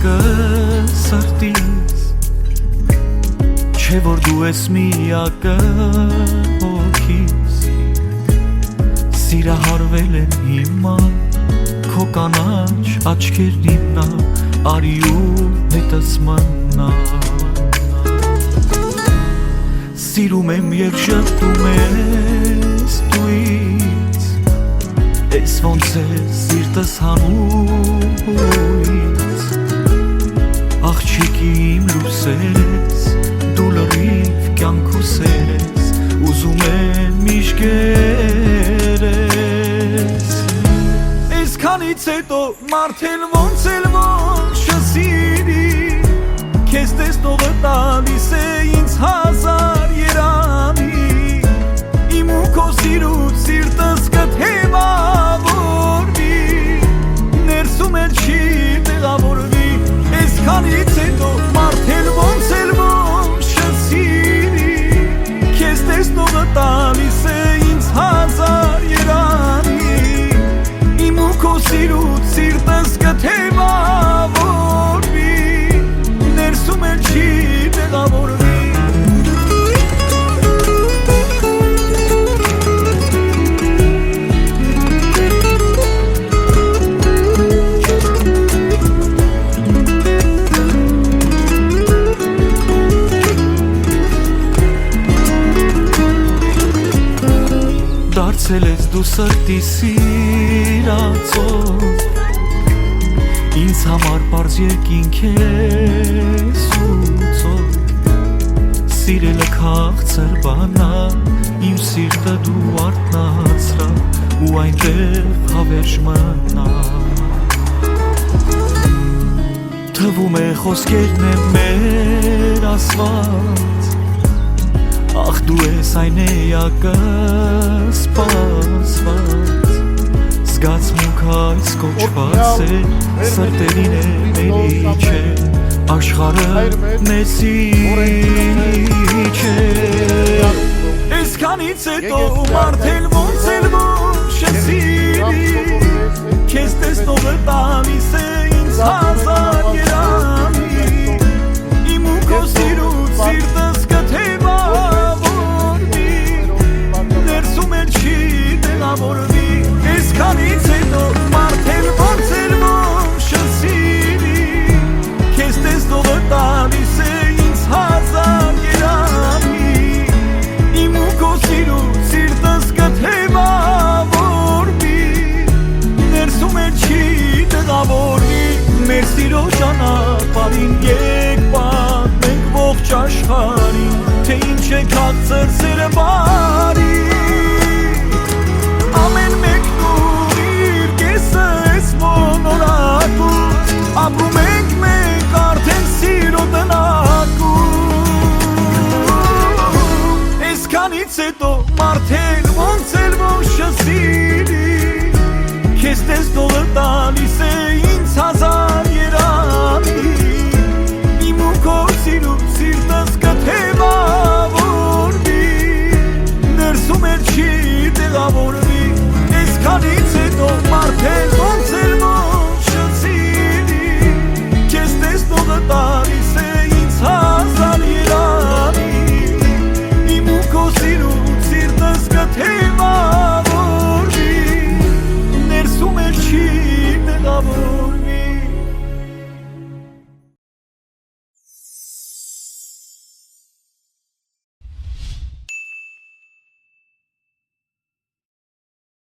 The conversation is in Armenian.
միակը սրտիս Չէ որ դու ես միակը հոգիս Սիրահարվել եմ հիմա Քո կանաչ աչքերին նա Արի ու հետս մնա Սիրում եմ և ժպտում ես դու ինձ Ես ոնց է սիրտս հանուից Աղջիկի իմ լուսես Դու լրիվ կյանքուս ես Ուզում եմ միշկերես Ես քանից հետո մարդել ոնց էլ ոնց չսիրի Քեզ տեսնողը տալիս է ինձ հազար երանի Իմ ու քո սիրուց սիրտս կթևավորվի Ներսում էլ չի տեղավորվի Ես քանից հետո մարդել ոնց էլ ոնց չսիրի Քեզ տեսնողը տալիս է ինձ հազար երանի Իմ ու քո սիրուց սիրտս կթևավորվի Ներսում էլ չի տեղավորվի Դարձել ես դու սրտի սիրածով Ինձ համար պարզ երկինք ես ուծով Սիրելը քաղցր բանա Իմ սիրտը դու արթնացրա Ու այնտեղ հավերժ մնա Թվում է խոսքերն է մեր ասված Ախ դու ես այն էակը սպասված Զգացմունք այս կոչված է Սրտերին է մերի չէ Աշխարը մեզի չէ Ես քանից հետո մարդել ոնց էլ ոնց չսիրի Քեզ տեսնողը տալիս է ինձ հազար երանի Իմ ու քո սիրուց սիրտս կթևավորվի Ներսում էլ չի տեղավորվի Ես քանից հետո մարդել ոնց էլ ոնց չսիրի Քեզ տեսնողը տալիս է ինձ հազար երանի Իմ ու քո սիրուց սիրտս կթևավորվի Ներսում էլ չի տեղավորվի Մեր սիրո ճանապարհին եկ պատմենք ողջ աշխարհին Թե ինչ է քաղցր սերը